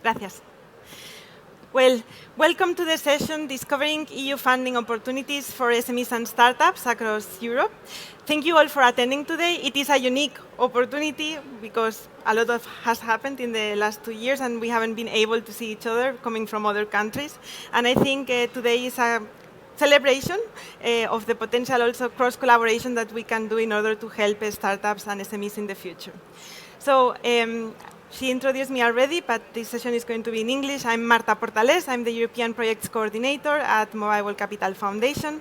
Gracias. Well, welcome to the session Discovering EU Funding Opportunities for SMEs and Startups across Europe. Thank you all for attending today. It is a unique opportunity because a lot has happened in the last 2 years and we haven't been able to see each other coming from other countries. And I think today is a celebration of the potential also cross-collaboration that we can do in order to help startups and SMEs in the future. So, she introduced me already, but this session is going to be in English. I'm Marta Portales. I'm the European Projects Coordinator at Mobile World Capital Foundation.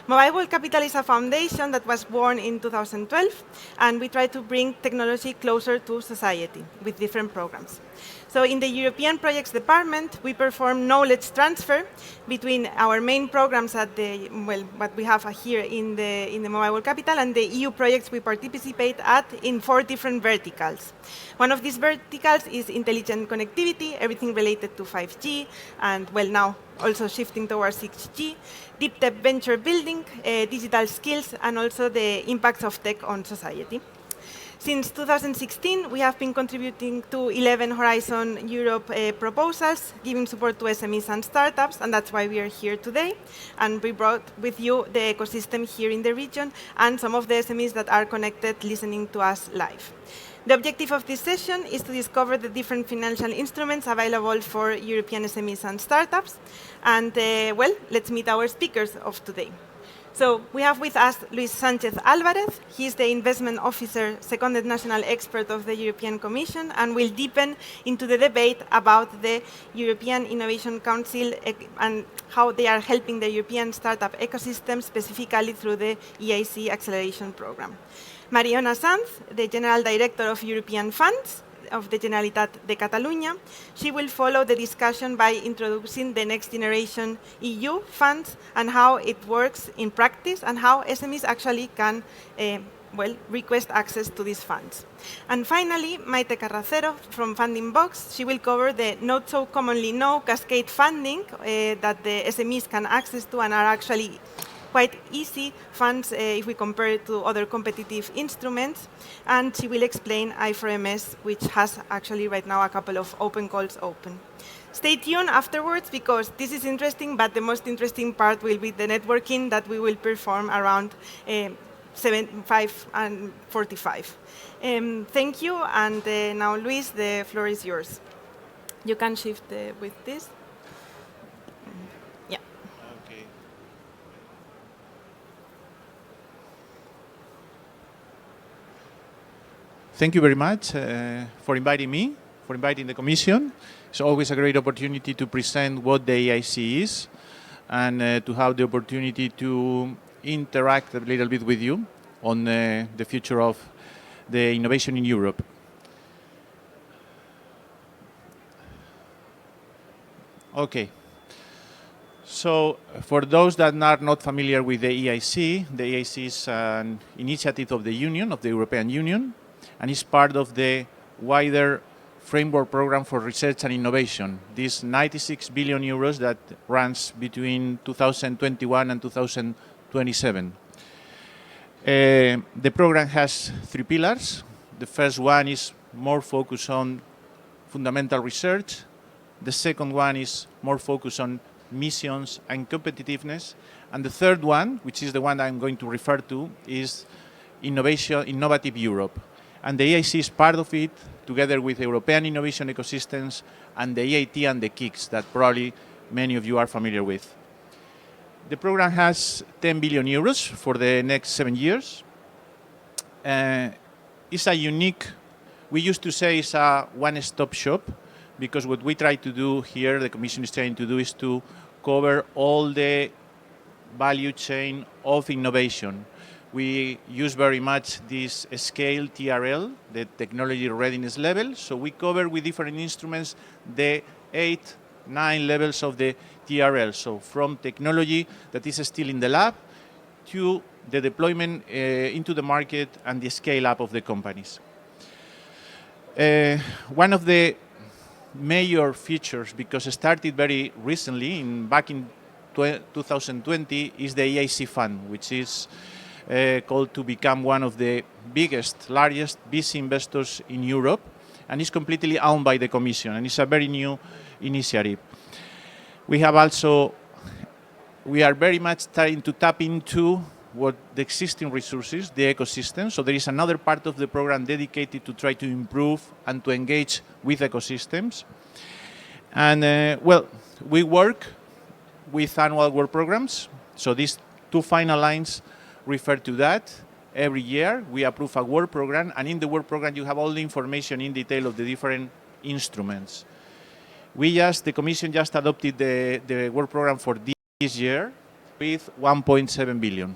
Mobile World Capital is a foundation that was born in 2012, and we try to bring technology closer to society with different programs. So in the European Projects Department, we perform knowledge transfer between our main programs at the, well, what we have here in the Mobile World Capital and the EU projects we participate at in 4 different verticals. One of these verticals is intelligent connectivity, everything related to 5G, and well, now also shifting towards 6G, deep tech venture building, digital skills, and also the impacts of tech on society. Since 2016, we have been contributing to 11 Horizon Europe proposals, giving support to SMEs and startups, and that's why we are here today. And we brought with you the ecosystem here in the region and some of the SMEs that are connected listening to us live. The objective of this session is to discover the different financial instruments available for European SMEs and startups. And well, let's meet our speakers of today. So we have with us Luis Sánchez Álvarez. He's the investment officer, seconded national expert of the European Commission, and will deepen into the debate about the European Innovation Council and how they are helping the European startup ecosystem, specifically through the EIC Acceleration Program. Mariona Sanz, the General Director of European Funds of the Generalitat de Catalunya. She will follow the discussion by introducing the next generation EU funds and how it works in practice and how SMEs actually can well, request access to these funds. And finally, Maite Carracero from Funding Box. She will cover the not so commonly known Cascade funding that the SMEs can access to and are actually quite easy funds if we compare it to other competitive instruments. And she will explain I4MS, which has actually right now a couple of open calls open. Stay tuned afterwards because this is interesting, but the most interesting part will be the networking that we will perform around 75 and 45. Thank you, and now Luis, the floor is yours. You can shift with this. Thank you very much for inviting me, for inviting the Commission. It's always a great opportunity to present what the EIC is and to have the opportunity to interact a little bit with you on the future of the innovation in Europe. Okay. So, for those that are not familiar with the EIC is an initiative of the Union, of the European Union, and is part of the wider framework program for research and innovation. This 96 billion euros that runs between 2021 and 2027. The program has 3 pillars. The first one is more focused on fundamental research. The second one is more focused on missions and competitiveness. And the third one, which is the one I'm going to refer to, is Innovative Europe. And the EIC is part of it, together with European innovation ecosystems and the EIT and the KICs that probably many of you are familiar with. The program has 10 billion euros for the next 7 years. It's a unique, we used to say it's a one-stop shop, because what we try to do here, the Commission is trying to do, is to cover all the value chain of innovation. We use very much this scale TRL, the technology readiness level. So we cover with different instruments the 8, 9 levels of the TRL. So from technology that is still in the lab to the deployment into the market and the scale up of the companies. One of the major features, because it started very recently, back in 2020, is the Aic Fund, which is called to become one of the biggest, largest VC investors in Europe, and it's completely owned by the Commission, and it's a very new initiative. We are very much trying to tap into what the existing resources, the ecosystem. So there is another part of the program dedicated to try to improve and to engage with ecosystems. And well, we work with annual work programs. So these two final lines refer to that. Every year we approve a work program, and in the work program you have all the information in detail of the different instruments. The Commission just adopted the work program for this year with 1.7 billion.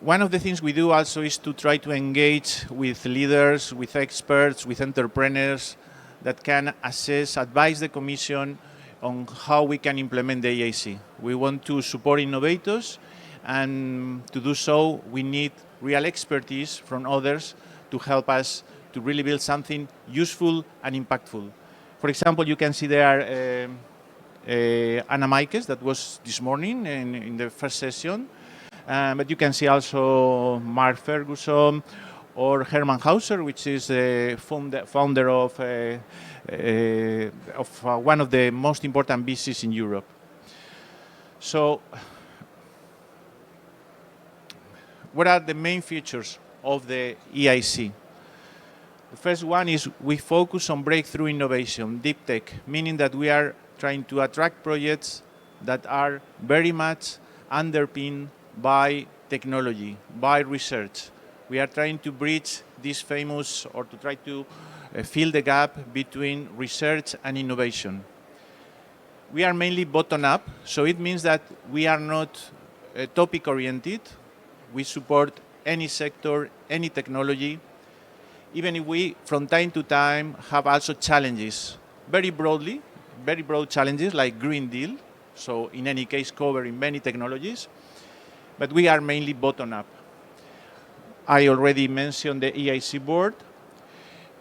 One of the things we do also is to try to engage with leaders, with experts, with entrepreneurs that can advise the Commission on how we can implement the EIC. We want to support innovators, and to do so, we need real expertise from others to help us to really build something useful and impactful. For example, you can see there Anna Maikes, that was this morning in the first session. But you can see also Mark Ferguson or Hermann Hauser, which is the founder of one of the most important VCs in Europe. So, what are the main features of the EIC? The first one is we focus on breakthrough innovation, deep tech, meaning that we are trying to attract projects that are very much underpinned by technology, by research. We are trying to bridge this famous, or to try to fill the gap between research and innovation. We are mainly bottom-up, so it means that we are not topic-oriented. We support any sector, any technology, even if we, from time to time, have also challenges, very broad challenges like Green Deal, so in any case covering many technologies, but we are mainly bottom-up. I already mentioned the EIC board.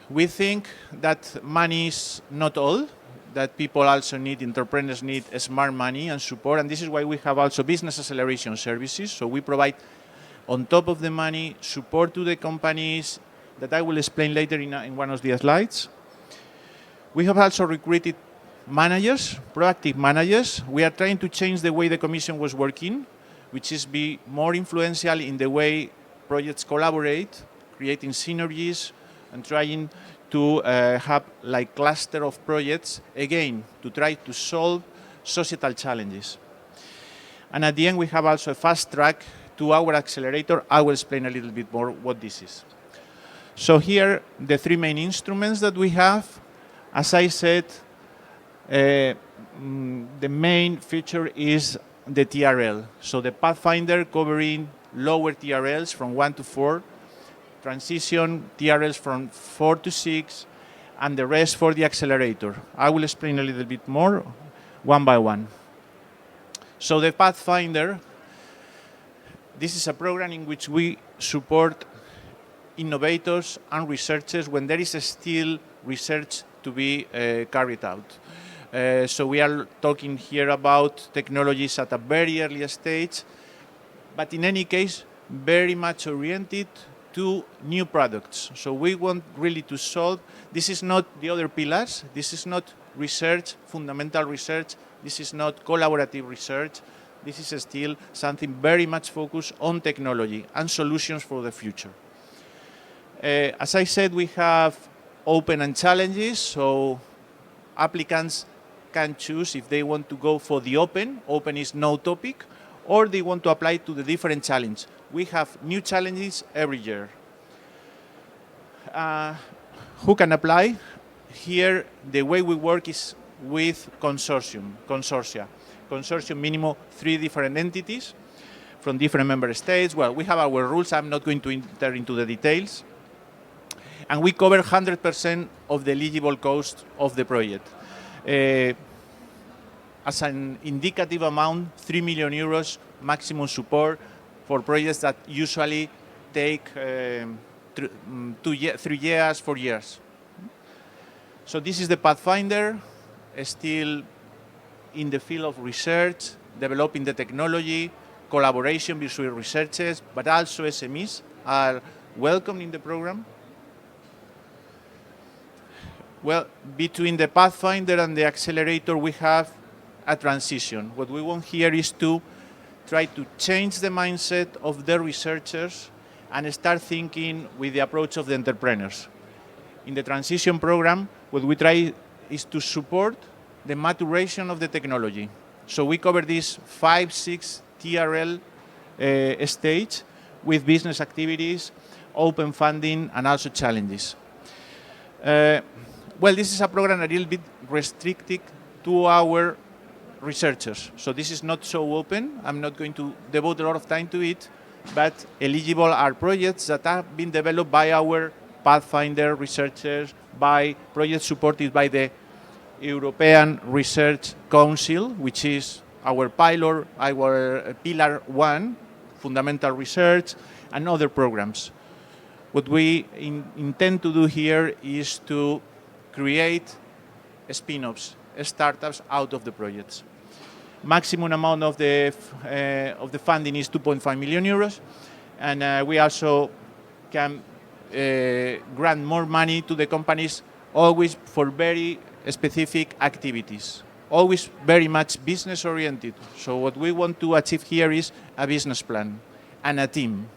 We think that money is not all, that people also need, entrepreneurs need smart money and support, and this is why we have also business acceleration services. So we provide, on top of the money, support to the companies that I will explain later in one of the slides. We have also recruited managers, proactive managers. We are trying to change the way the Commission was working, which is be more influential in the way projects collaborate, creating synergies, and trying to have like cluster of projects, again, to try to solve societal challenges. And at the end, we have also a fast track to our accelerator. I will explain a little bit more what this is. So here, the three main instruments that we have. As I said, the main feature is the TRL. So the Pathfinder covering lower TRLs from 1 to 4, transition TRLs from 4 to 6, and the rest for the accelerator. I will explain a little bit more one by one. So the Pathfinder, this is a program in which we support innovators and researchers when there is still research to be carried out. So we are talking here about technologies at a very early stage, but in any case, very much oriented to new products. So we want really to solve, this is not the other pillars, this is not research, fundamental research, this is not collaborative research, this is still something very much focused on technology and solutions for the future. As I said, we have open and challenges, so applicants can choose if they want to go for the open. Open is no topic, or they want to apply to the different challenge. We have new challenges every year. Who can apply? Here, the way we work is with consortia. Consortium minimum 3 different entities from different member states. Well, we have our rules. I'm not going to enter into the details. And we cover 100% of the eligible cost of the project. As an indicative amount, 3 million euros maximum support for projects that usually take 3 years, 4 years. So this is the Pathfinder, still in the field of research, developing the technology, collaboration between researchers, but also SMEs are welcome in the program. Well, between the Pathfinder and the accelerator, we have a transition. What we want here is to try to change the mindset of the researchers and start thinking with the approach of the entrepreneurs. In the transition program, what we try is to support the maturation of the technology. So we cover this 5-6 TRL stage with business activities, open funding, and also challenges. Well, this is a program a little bit restricted to our researchers. So this is not so open. I'm not going to devote a lot of time to it, but eligible are projects that have been developed by our Pathfinder researchers, by projects supported by the European Research Council, which is our pillar 1, fundamental research, and other programs. What we intend to do here is to create spin-offs, startups out of the projects. Maximum amount of the funding is 2.5 million euros, and we also can grant more money to the companies, always for very specific activities, always very much business oriented. So what we want to achieve here is a business plan and a team.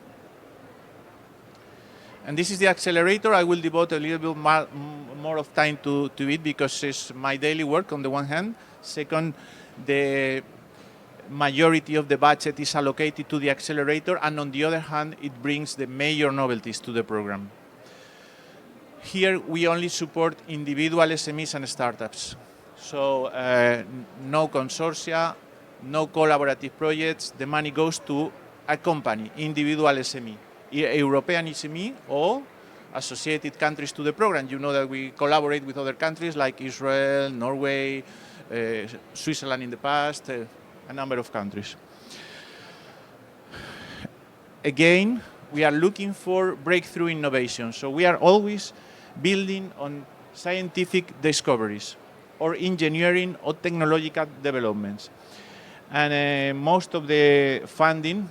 And this is the accelerator. I will devote a little bit more of time to it because it's my daily work on the one hand. Second, the majority of the budget is allocated to the accelerator, and on the other hand, it brings the major novelties to the program. Here, we only support individual SMEs and startups. So no consortia, no collaborative projects. The money goes to a company, individual SME. European SME or associated countries to the program. You know that we collaborate with other countries like Israel, Norway, Switzerland in the past, a number of countries. Again, we are looking for breakthrough innovation. So we are always building on scientific discoveries or engineering or technological developments. And most of the funding,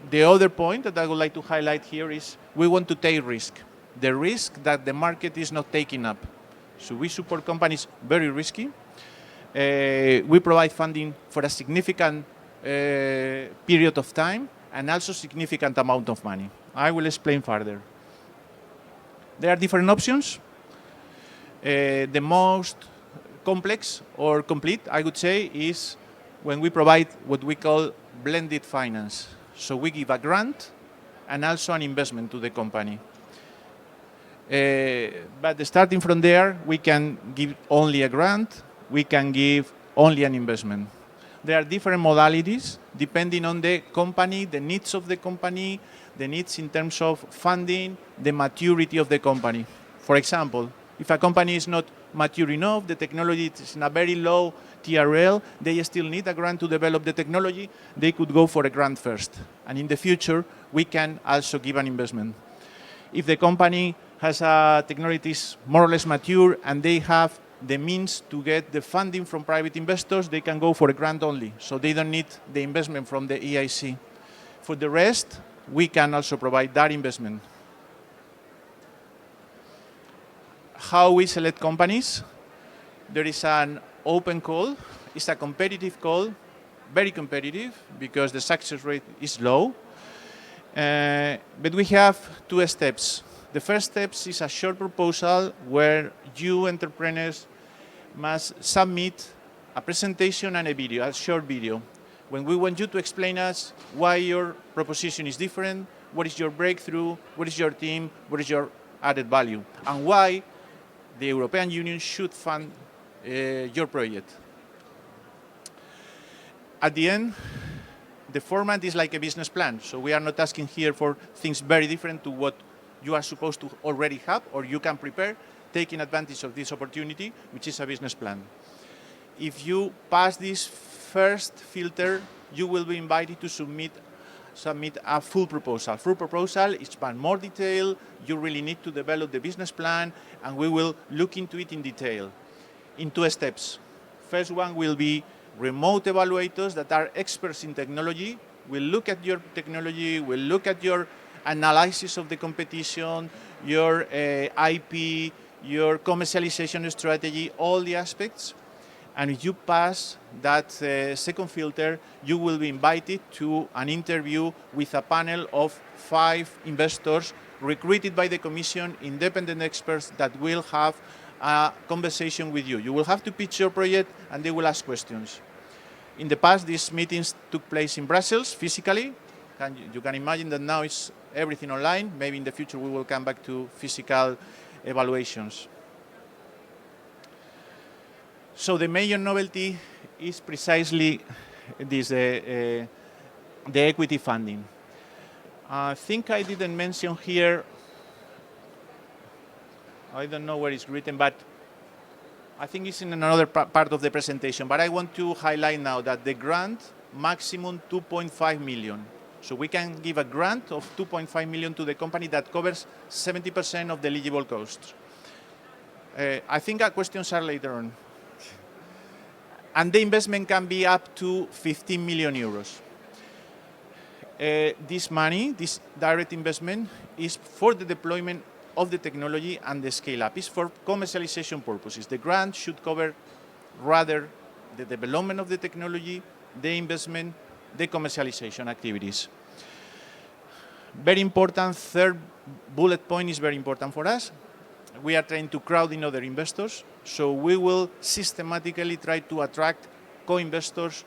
the other point that I would like to highlight here is we want to take risk. The risk that the market is not taking up. So we support companies very risky. We provide funding for a significant period of time and also significant amount of money. I will explain further. There are different options. The most complex or complete, I would say, is when we provide what we call blended finance. So we give a grant and also an investment to the company. But starting from there, we can give only a grant, we can give only an investment. There are different modalities depending on the company, the needs of the company, the needs in terms of funding, the maturity of the company. For example, if a company is not mature enough, the technology is in a very low TRL, they still need a grant to develop the technology, they could go for a grant first. And in the future, we can also give an investment. If the company has a technology that is more or less mature and they have the means to get the funding from private investors, they can go for a grant only. So they don't need the investment from the EIC. For the rest, we can also provide that investment. How we select companies? There is an open call. It's a competitive call, very competitive because the success rate is low. But we have two steps. The first step is a short proposal where you entrepreneurs must submit a presentation and a video, a short video. When we want you to explain us why your proposition is different, what is your breakthrough, what is your team, what is your added value, and why the European Union should fund your project. At the end, the format is like a business plan. So we are not asking here for things very different to what you are supposed to already have or you can prepare, taking advantage of this opportunity, which is a business plan. If you pass this first filter, you will be invited to submit a full proposal. Full proposal is more detail. You really need to develop the business plan, and we will look into it in detail in two steps. First one will be remote evaluators that are experts in technology. Will look at your technology, will look at your analysis of the competition, your IP, your commercialization strategy, all the aspects. And if you pass that second filter, you will be invited to an interview with a panel of 5 investors recruited by the Commission, independent experts that will have a conversation with you. You will have to pitch your project and they will ask questions. In the past, these meetings took place in Brussels physically. You can imagine that now it's everything online. Maybe in the future we will come back to physical evaluations. So the major novelty is precisely this, the equity funding. I think I didn't mention here, I don't know where it's written, but I think it's in another part of the presentation, but I want to highlight now that the grant, maximum 2.5 million. So we can give a grant of 2.5 million to the company that covers 70% of the eligible costs. I think our questions are later on. And the investment can be up to 15 million euros. This money, this direct investment, is for the deployment of the technology and the scale-up. It's for commercialization purposes. The grant should cover rather the development of the technology, the investment, the commercialization activities. Very important, third bullet point is very important for us. We are trying to crowd in other investors, so we will systematically try to attract co-investors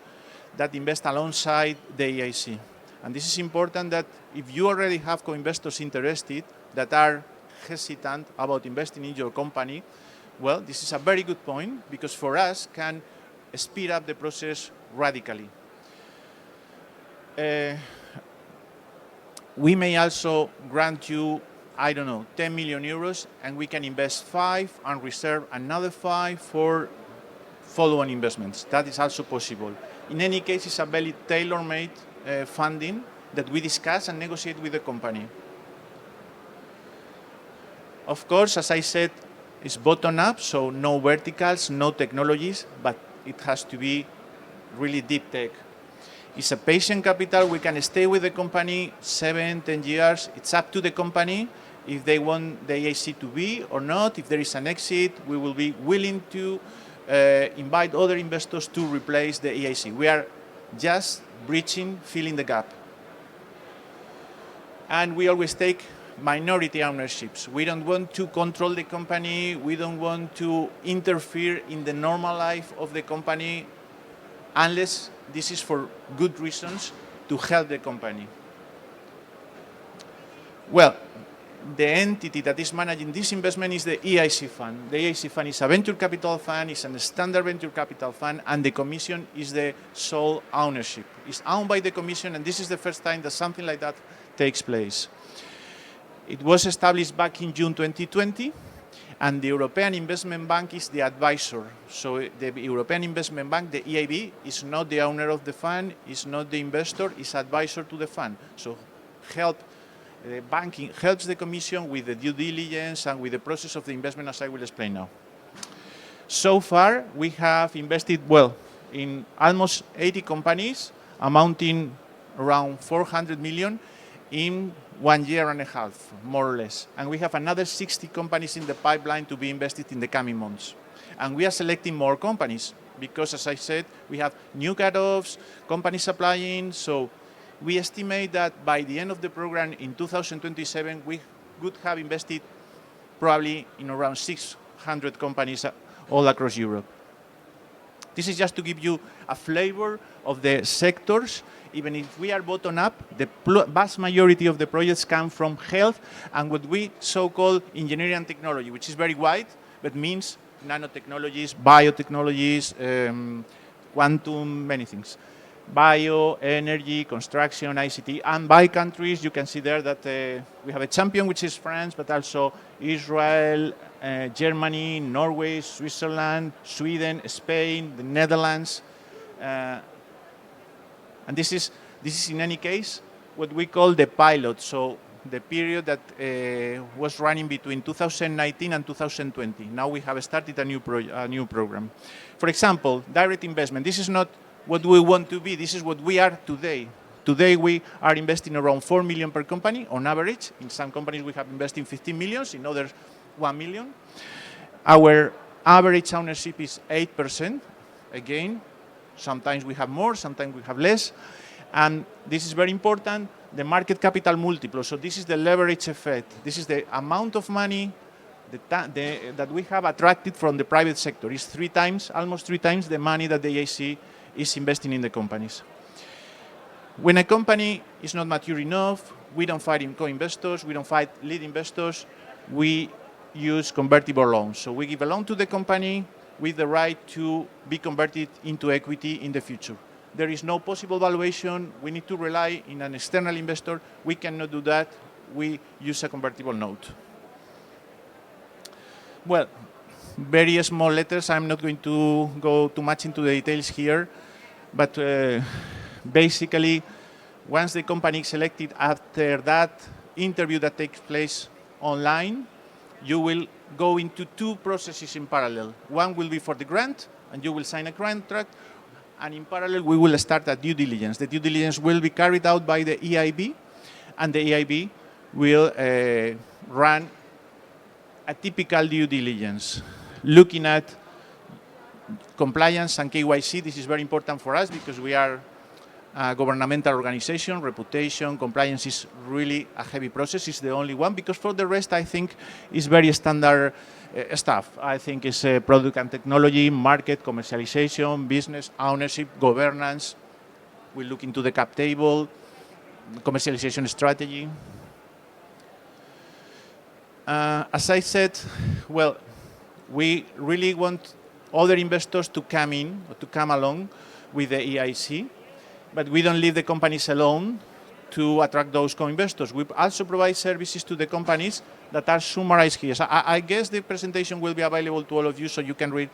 that invest alongside the EIC. And this is important that if you already have co-investors interested that are hesitant about investing in your company, well, this is a very good point because for us can speed up the process radically. We may also grant you, I don't know, 10 million euros, and we can invest 5 and reserve another 5 for follow-on investments. That is also possible. In any case, it's a very tailor-made funding that we discuss and negotiate with the company. Of course, as I said, it's bottom-up, so no verticals, no technologies, but it has to be really deep tech. It's a patient capital. We can stay with the company 7, 10 years. It's up to the company if they want the EIC to be or not. If there is an exit, we will be willing to invite other investors to replace the EIC. We are just filling the gap. And we always take minority ownerships. We don't want to control the company. We don't want to interfere in the normal life of the company unless this is for good reasons to help the company. Well, the entity that is managing this investment is the Aic Fund. The Aic Fund is a venture capital fund, it's a standard venture capital fund, and the Commission is the sole ownership. It's owned by the Commission, and this is the first time that something like that takes place. It was established back in June 2020, and the European Investment Bank is the advisor. So the European Investment Bank, the EIB, is not the owner of the fund, is not the investor, is advisor to the fund. So banking helps the Commission with the due diligence and with the process of the investment, as I will explain now. So far, we have invested, well, in almost 80 companies, amounting around 400 million in 1 year and a half, more or less. And we have another 60 companies in the pipeline to be invested in the coming months. And we are selecting more companies because, as I said, we have new cutoffs, companies applying. So we estimate that by the end of the program in 2027, we would have invested probably in around 600 companies all across Europe. This is just to give you a flavor of the sectors. Even if we are bottom up, the vast majority of the projects come from health and what we so-call engineering and technology, which is very wide, but means nanotechnologies, biotechnologies, quantum, many things. Bio, energy, construction, ICT, and by countries, you can see there that we have a champion, which is France, but also Israel, Germany, Norway, Switzerland, Sweden, Spain, the Netherlands. And this is in any case what we call the pilot, so the period that was running between 2019 and 2020. Now we have started a new program. For example, direct investment. This is not what we want to be. This is what we are today. Today we are investing around 4 million per company on average. In some companies we have invested 15 million, in others 1 million. Our average ownership is 8%. Again, sometimes we have more, sometimes we have less. And this is very important, the market capital multiple. So this is the leverage effect. This is the amount of money that we have attracted from the private sector. It's almost three times the money that the AIC is investing in the companies. When a company is not mature enough, we don't find co-investors, we don't find lead investors, we use convertible loans. So we give a loan to the company with the right to be converted into equity in the future. There is no possible valuation. We need to rely on an external investor. We cannot do that. We use a convertible note. Well, very small letters. I'm not going to go too much into the details here, but basically, once the company is selected, after that interview that takes place online, you will go into two processes in parallel. One will be for the grant, and you will sign a contract, and in parallel, we will start a due diligence. The due diligence will be carried out by the EIB, and the EIB will run a typical due diligence, looking at compliance and KYC. This is very important for us because we are a governmental organization. Reputation, compliance is really a heavy process. It's the only one, because for the rest, I think, is very standard stuff. I think it's product and technology, market, commercialization, business, ownership, governance. We look into the cap table, commercialization strategy. As I said, well, we really want other investors to come in, or to come along with the EIC, but we don't leave the companies alone to attract those co-investors. We also provide services to the companies that are summarized here. So I guess the presentation will be available to all of you, so you can read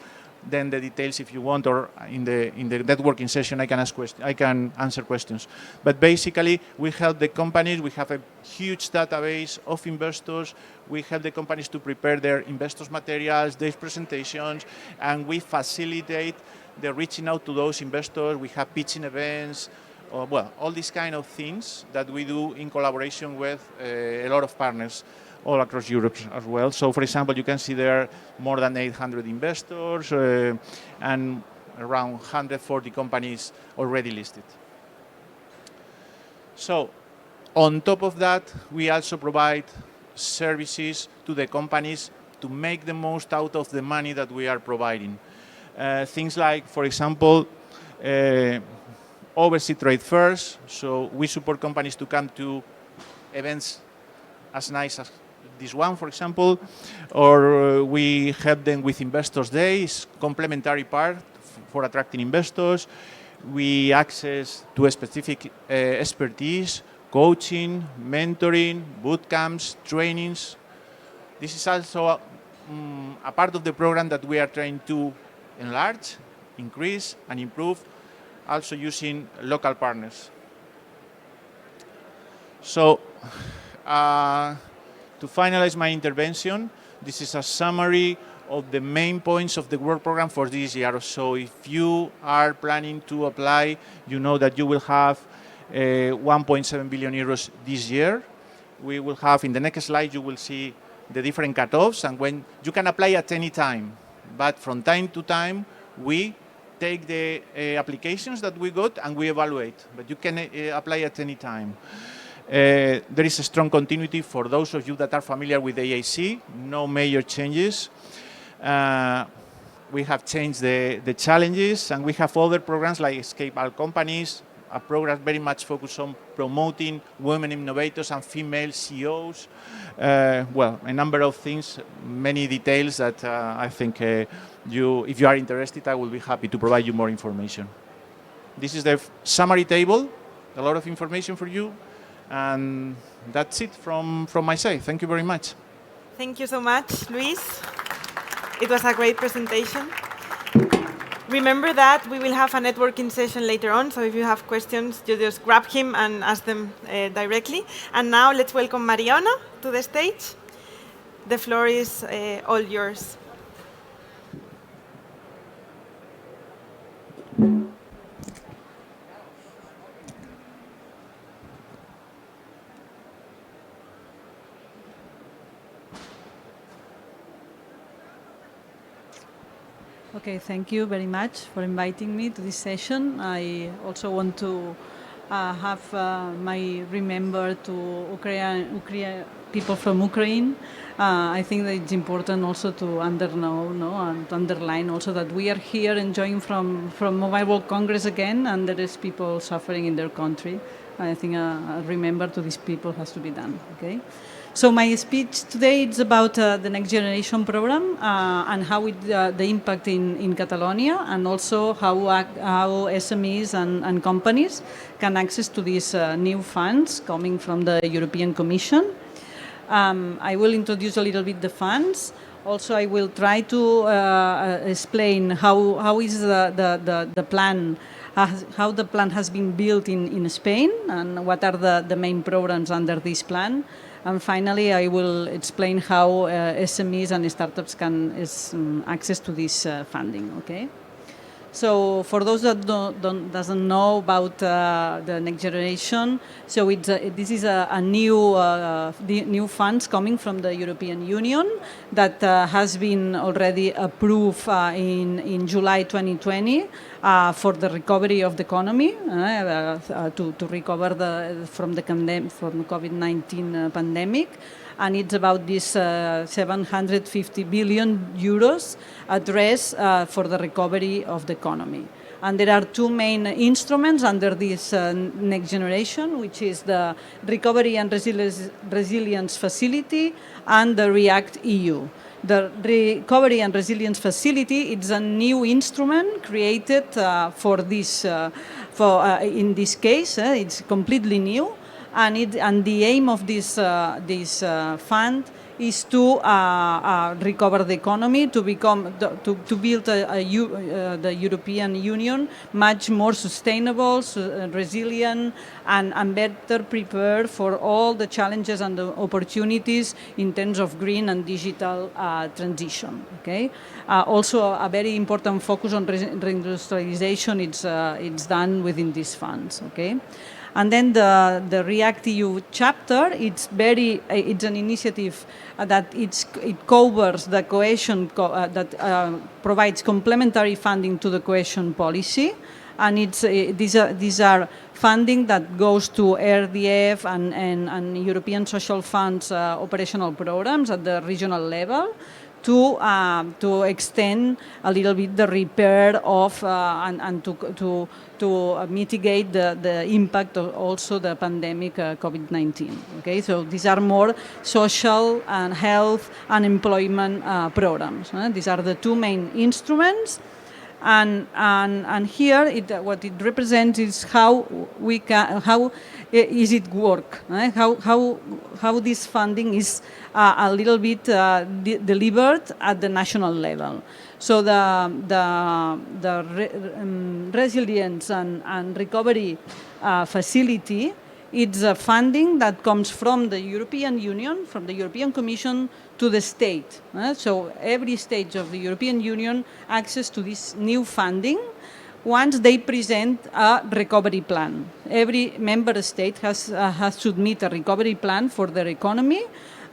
then the details if you want, or in the networking session I can answer questions. But basically, we help the companies. We have a huge database of investors. We help the companies to prepare their investors' materials, their presentations, and we facilitate the reaching out to those investors. We have pitching events, well, all these kind of things that we do in collaboration with a lot of partners all across Europe as well. So, for example, you can see there are more than 800 investors and around 140 companies already listed. So, on top of that, we also provide services to the companies to make the most out of the money that we are providing. Things like, for example, overseas trade fairs. So we support companies to come to events as nice as this one, for example, or we help them with Investors Days, complementary part for attracting investors. We access to a specific expertise, coaching, mentoring, boot camps, trainings. This is also a part of the program that we are trying to enlarge, increase, and improve, also using local partners. So, to finalize my intervention, this is a summary of the main points of the work program for this year. So if you are planning to apply, you know that you will have 1.7 billion euros this year. We will have, in the next slide, you will see the different cutoffs, and when you can apply at any time. But from time to time, we take the applications that we got and we evaluate. But you can apply at any time. There is a strong continuity for those of you that are familiar with AIC, no major changes. We have changed the challenges, and we have other programs like Escape All Companies, a program very much focused on promoting women innovators and female CEOs. Well, a number of things, many details that I think if you are interested, I will be happy to provide you more information. This is the summary table, a lot of information for you. And that's it from my side. Thank you very much. Thank you so much, Luis. It was a great presentation. Remember that we will have a networking session later on, so if you have questions, you just grab him and ask them directly. And now let's welcome Mariona to the stage. The floor is all yours. Okay, thank you very much for inviting me to this session. I also want to have my remember to Ukraine people from Ukraine. I think that it's important also to and to underline also that we are here enjoying from Mobile World Congress again, and there is people suffering in their country. I think remember to these people has to be done. Okay. So my speech today is about the Next Generation program and how the impact in Catalonia, and also how SMEs and companies can access to these new funds coming from the European Commission. I will introduce a little bit the funds. Also, I will try to explain how is the plan, how the plan has been built in Spain, and what are the main programs under this plan. And finally, I will explain how SMEs and startups can access to this funding. Okay. So for those that doesn't know about the Next Generation, so this is a new funds coming from the European Union that has been already approved in July 2020 for the recovery of the economy to recover from the COVID-19 pandemic. And it's about this 750 billion euros addressed for the recovery of the economy. And there are two main instruments under this Next Generation, which is the Recovery and Resilience Facility and the React EU. The Recovery and Resilience Facility is a new instrument created for this, in this case, it's completely new. And the aim of this fund is to recover the economy, to build the European Union much more sustainable, resilient, and better prepared for all the challenges and the opportunities in terms of green and digital transition. Okay. Also, a very important focus on reindustrialization. It's done within these funds. Okay. And then the React EU chapter, it's an initiative that it covers the cohesion, that provides complementary funding to the cohesion policy. And these are funding that goes to RDF and European Social Funds operational programs at the regional level, to extend a little bit the repair of and to mitigate the impact of also the pandemic COVID-19. Okay, so these are more social and health and employment programs. These are the two main instruments. And here what it represents is how is it work, right? How this funding is a little bit delivered at the national level. So the resilience and recovery facility, it's a funding that comes from the European Union, from the European Commission to the state. So every state of the European Union access to this new funding once they present a recovery plan. Every member state has to submit a recovery plan for their economy,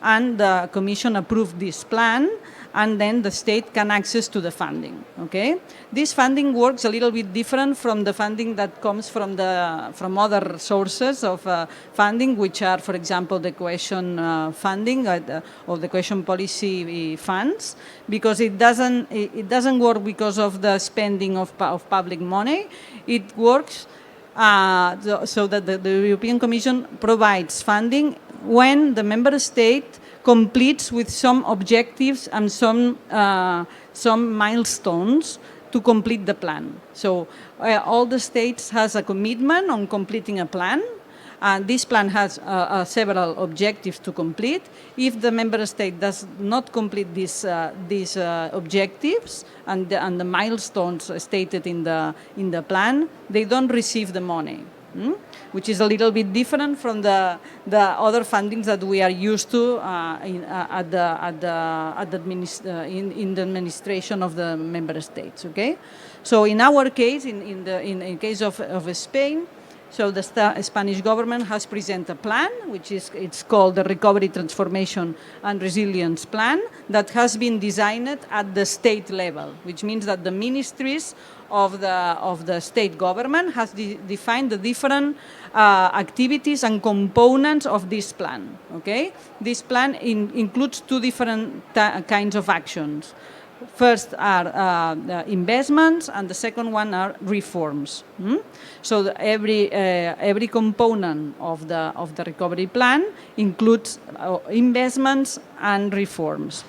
and the Commission approved this plan, and then the state can access to the funding. Okay, this funding works a little bit different from the funding that comes from other sources of funding, which are, for example, the cohesion funding or the cohesion policy funds, because it doesn't work because of the spending of public money. It works so that the European Commission provides funding when the member state completes with some objectives and some milestones to complete the plan. So all the states has a commitment on completing a plan, and this plan has several objectives to complete. If the member state does not complete these objectives and the milestones stated in the plan, they don't receive the money. Which is a little bit different from the other fundings that we are used to in the administration of the member states. Okay, so in our case, in the case of Spain, So the Spanish government has presented a plan, it's called the Recovery, Transformation and Resilience Plan, that has been designed at the state level, which means that the ministries of the state government has defined the different activities and components of this plan. Okay, this plan includes two different kinds of actions. First are investments, and the second one are reforms. So every component of the recovery plan includes investments and reforms.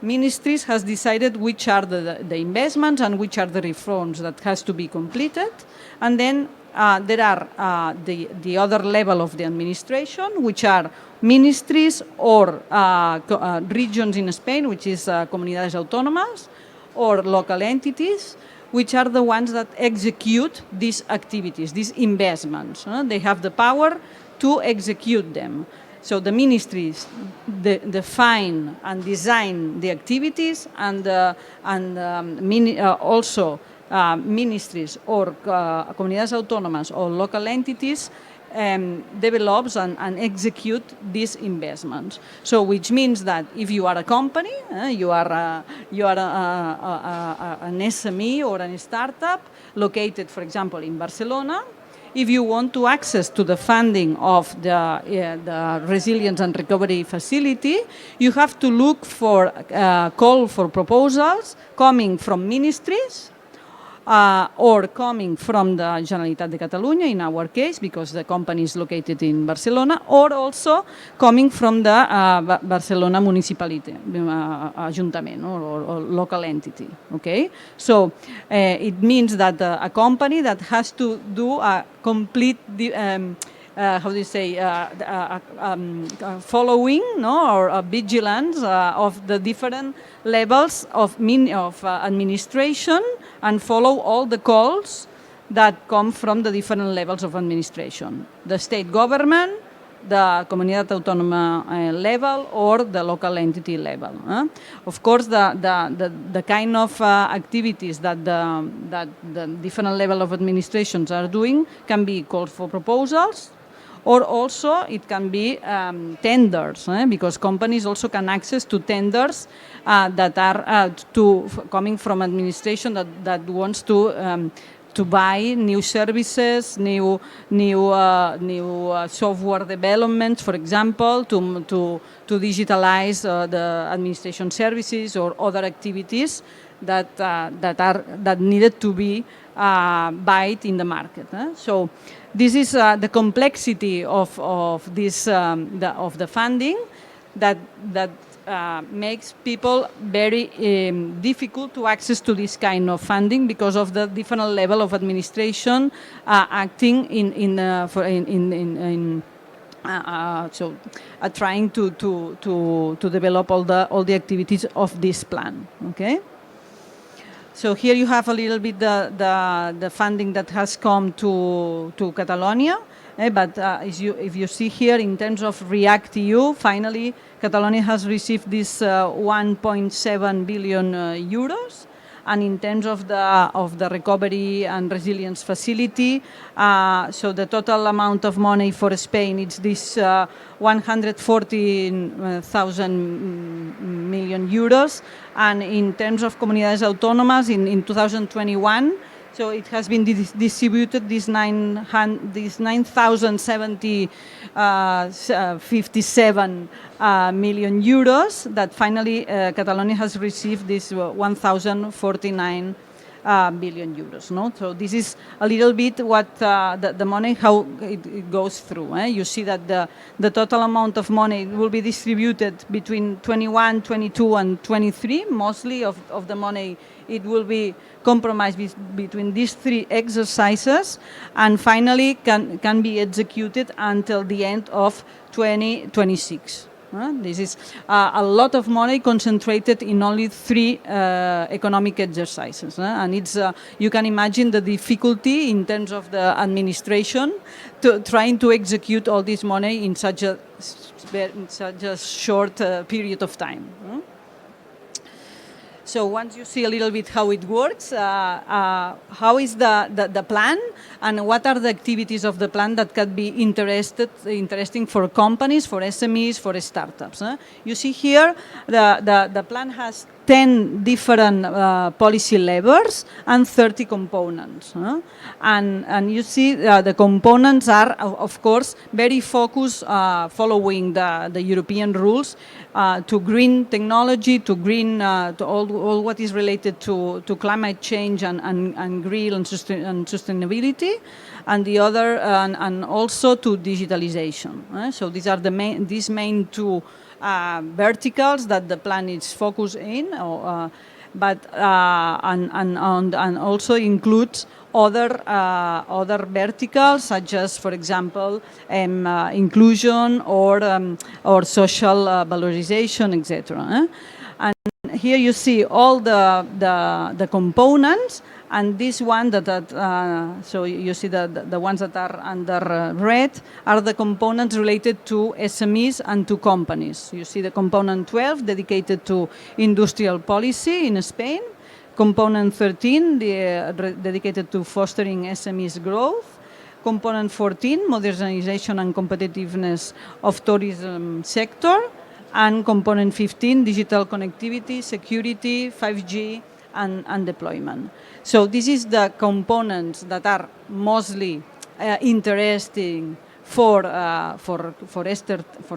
Ministries has decided which are the investments and which are the reforms that has to be completed, and then there are the other level of the administration, which are ministries or regions in Spain, which is comunidades autónomas, or local entities, which are the ones that execute these activities, these investments. They have the power to execute them. So the ministries define and design the activities, and also ministries or comunidades autónomas or local entities develops and execute these investments. So which means that if you are a company, you are an SME or a startup located, for example, in Barcelona, if you want to access to the funding of the Resilience and Recovery Facility, you have to look for call for proposals coming from ministries, or coming from the Generalitat de Catalunya, in our case, because the company is located in Barcelona, or also coming from the Barcelona municipality, Ajuntament, or local entity. Okay, so it means that a company that has to do a complete how do you say, following, or vigilance of the different levels of administration, and follow all the calls that come from the different levels of administration. The state government, the Comunidad Autónoma level, or the local entity level. Of course, the kind of activities that the different level of administrations are doing can be called for proposals, or also it can be tenders, because companies also can access to tenders that are coming from administration that wants to buy new services, new software developments, for example, to digitalize the administration services or other activities that needed to be bought in the market. So this is the complexity of this of the funding that makes people very difficult to access to this kind of funding, because of the different level of administration acting trying to develop all the activities of this plan. Okay. So here you have a little bit the funding that has come to Catalonia, but if you see here in terms of REACT-EU, finally Catalonia has received this 1.7 billion euros, and in terms of the recovery and resilience facility, so the total amount of money for Spain is this 140,000 million euros, and in terms of comunidades autónomas in 2021, so it has been distributed this 9,057 million euros, that finally Catalonia has received this 1,049 billion euros. No? So this is a little bit what the money, how it goes through. You see that the total amount of money will be distributed between 21, 22 and 23. Mostly of the money, it will be compromised between these three exercises, and finally can be executed until the end of 2026. This is a lot of money concentrated in only three economic exercises, and it's you can imagine the difficulty in terms of the administration trying to execute all this money in such a short period of time. So once you see a little bit how it works, how is the plan, and what are the activities of the plan that can be interesting for companies, for SMEs, for startups. You see here, the plan has 10 different policy levers and 30 components. And you see the components are, of course, very focused following the European rules to green technology, to green, to all what is related to climate change and green and sustainability, and the other, and also to digitalization. So these are these main two verticals that the plan is focused in, and also includes other verticals, such as, for example, inclusion or social valorization, etc. And here you see all the components. And this one so you see the ones that are under red are the components related to SMEs and to companies. You see the component 12 dedicated to industrial policy in Spain, component 13 dedicated to fostering SMEs growth, component 14 modernization and competitiveness of tourism sector, and component 15 digital connectivity, security, 5G, and deployment. So this is the components that are mostly interesting for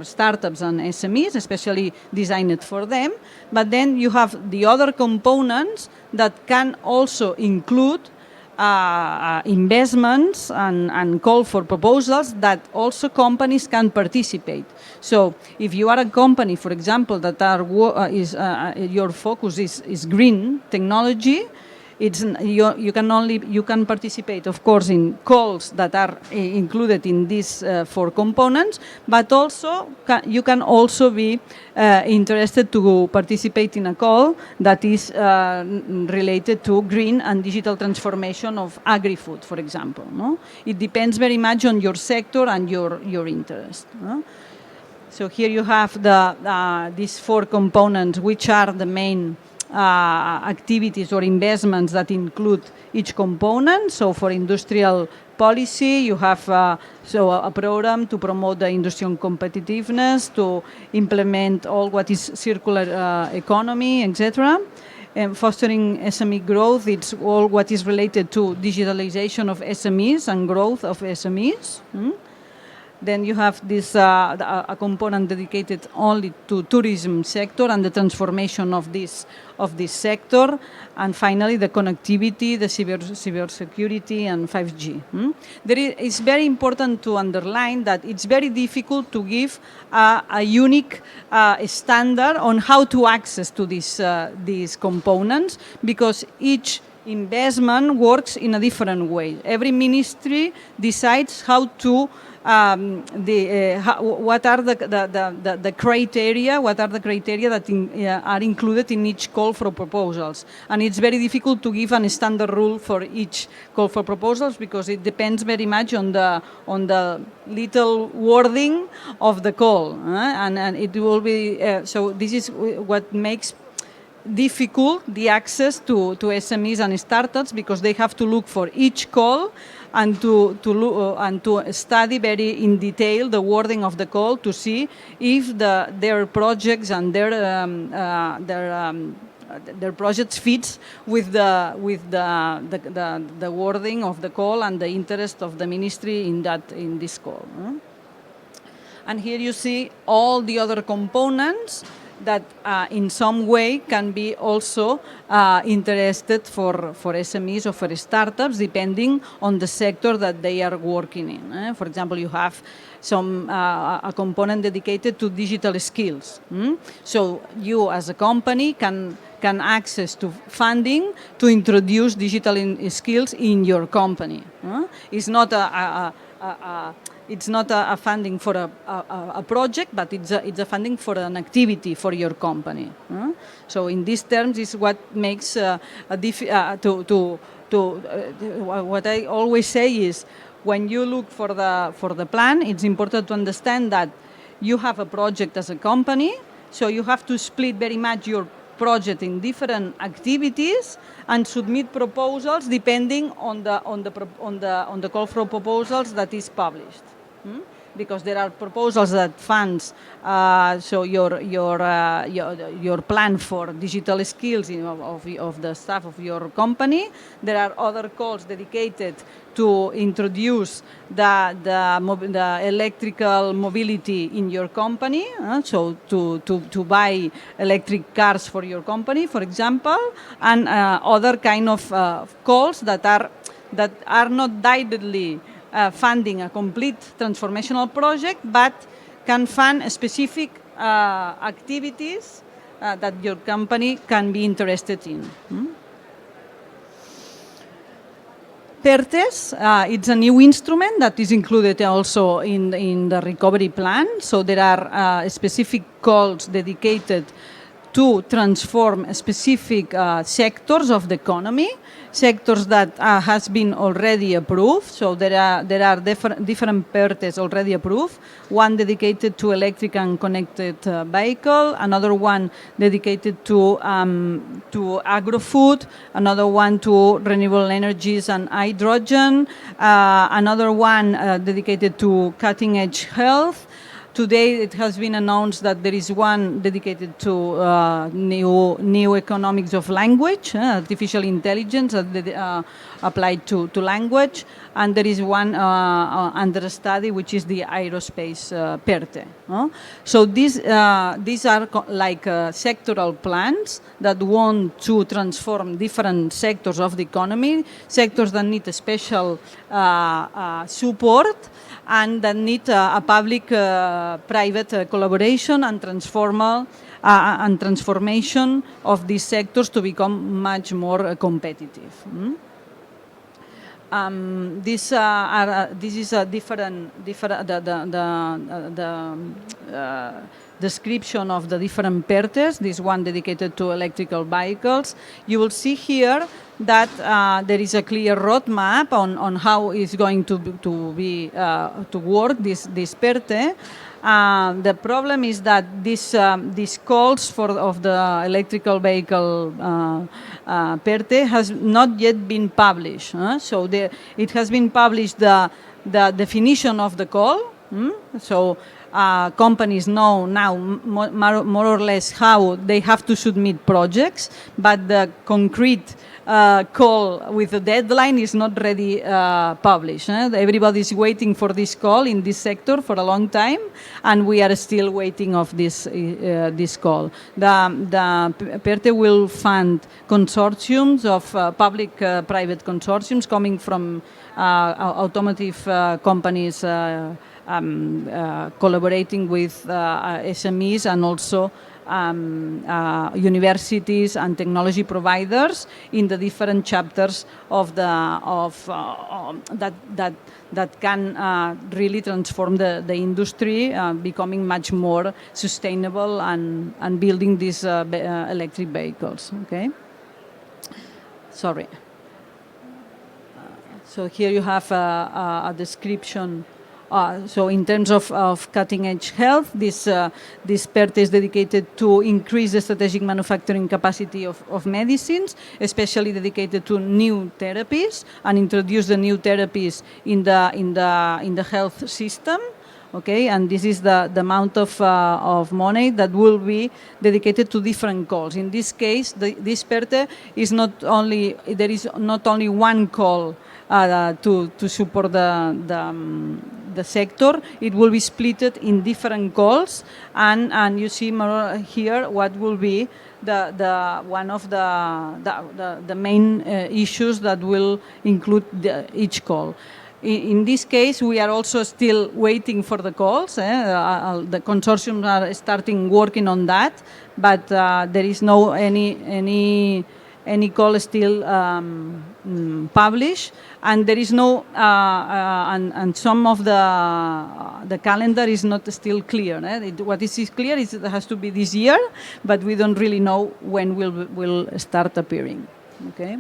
startups and SMEs, especially designed for them. But then you have the other components that can also include investments and call for proposals that also companies can participate. So if you are a company, for example, that your focus is green technology, you can participate, of course, in calls that are included in these 4 components, but also you can also be interested to participate in a call that is related to green and digital transformation of agri-food, for example. No? It depends very much on your sector and your interest. No? So here you have these 4 components, which are the main activities or investments that include each component. So for industrial policy, you have a program to promote the industrial competitiveness, to implement all what is circular economy, etc. And fostering SME growth, it's all what is related to digitalization of SMEs and growth of SMEs. Then you have this a component dedicated only to tourism sector and the transformation of this sector, and finally the connectivity, the cybersecurity, and 5G. It's very important to underline that it's very difficult to give a unique standard on how to access to these components, because each investment works in a different way. Every ministry decides how to what are the criteria that are included in each call for proposals, and it's very difficult to give a standard rule for each call for proposals, because it depends very much on the little wording of the call, and it will be so this is what makes difficult the access to SMEs and startups, because they have to look for each call and to study very in detail the wording of the call to see if their projects and their projects fits with the wording of the call and the interest of the ministry in this call. And here you see all the other components that in some way can be also interested for SMEs or for startups, depending on the sector that they are working in. For example, you have a component dedicated to digital skills. So you as a company can access to funding to introduce digital skills in your company. It's not it's not a funding for a project, but it's a funding for an activity for your company. So in these terms is what makes what I always say is, when you look for the plan, it's important to understand that you have a project as a company, so you have to split very much your projects in different activities and submit proposals depending on the call for proposals that is published. Because there are proposals that funds so your plan for digital skills of the staff of your company. There are other calls dedicated to introduce the electrical mobility in your company, so to buy electric cars for your company, for example, and other kind of calls that are not directly funding a complete transformational project, but can fund specific activities that your company can be interested in. PERTES, it's a new instrument that is included also in the recovery plan. So there are specific calls dedicated to transform specific sectors of the economy, sectors that has been already approved. So there are different PERTES already approved. One dedicated to electric and connected vehicle, another one dedicated to agro-food, another one to renewable energies and hydrogen, another one dedicated to cutting-edge health. Today it has been announced that there is one dedicated to new economics of language, artificial intelligence applied to language, and there is one under study which is the aerospace PERTE. So these are like sectoral plans that want to transform different sectors of the economy, sectors that need a special support and that need a public-private collaboration and transformation of these sectors to become much more competitive. This is a different description of the different PERTES. This one dedicated to electrical vehicles. You will see here that there is a clear roadmap on how it's going to work this PERTE. The problem is that these calls of the electrical vehicle PERTE has not yet been published. So it has been published the definition of the call. So companies know now more or less how they have to submit projects, but the concrete call with a deadline is not ready published. Everybody is waiting for this call in this sector for a long time, and we are still waiting of this call. The PERTE will fund consortiums of public-private consortiums coming from automotive companies collaborating with SMEs and also universities and technology providers in the different chapters of that can really transform the industry, becoming much more sustainable and building these electric vehicles. Okay. Sorry. So here you have a description. So in terms of cutting-edge health, this PERTE is dedicated to increase the strategic manufacturing capacity of medicines, especially dedicated to new therapies, and introduce the new therapies in the health system. Okay, and this is the amount of money that will be dedicated to different calls. In this case, this PERTE is there is not only one call to support the sector. It will be split in different calls, and you see more here what will be one of the main issues that will include each call. In this case, we are also still waiting for the calls. The consortiums are starting working on that, but there is no any call still published, and there is no and some of the calendar is not still clear. What is clear is it has to be this year, but we don't really know when will start appearing. Okay.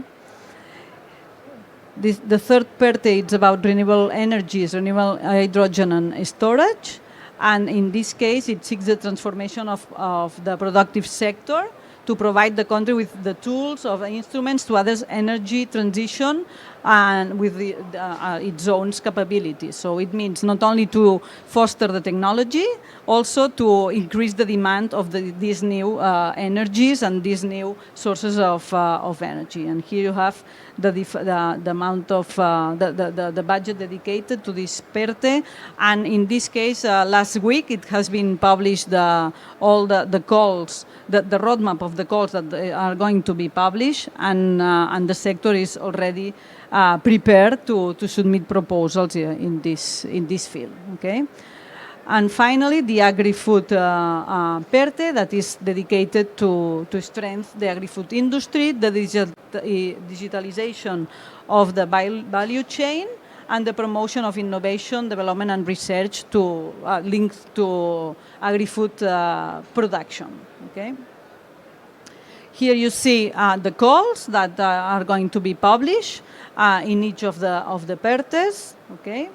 The third PERTE is about renewable energies, renewable hydrogen and storage. And in this case, it seeks the transformation of the productive sector. to provide the country with the tools of instruments to address energy transition and with its own capabilities. So it means not only to foster the technology, also to increase the demand of these new energies and these new sources of energy. And here you have the amount of the budget dedicated to this PERTE. And in this case, last week it has been published all the calls, the roadmap of the calls that are going to be published, and the sector is already prepared to submit proposals in this field. Okay. And finally, the agri-food PERTE, that is dedicated to strengthen the agri-food industry, the digitalization of the value chain, and the promotion of innovation, development, and research linked to agri-food production. Okay. Here you see the calls that are going to be published in each of the PERTEs. Okay.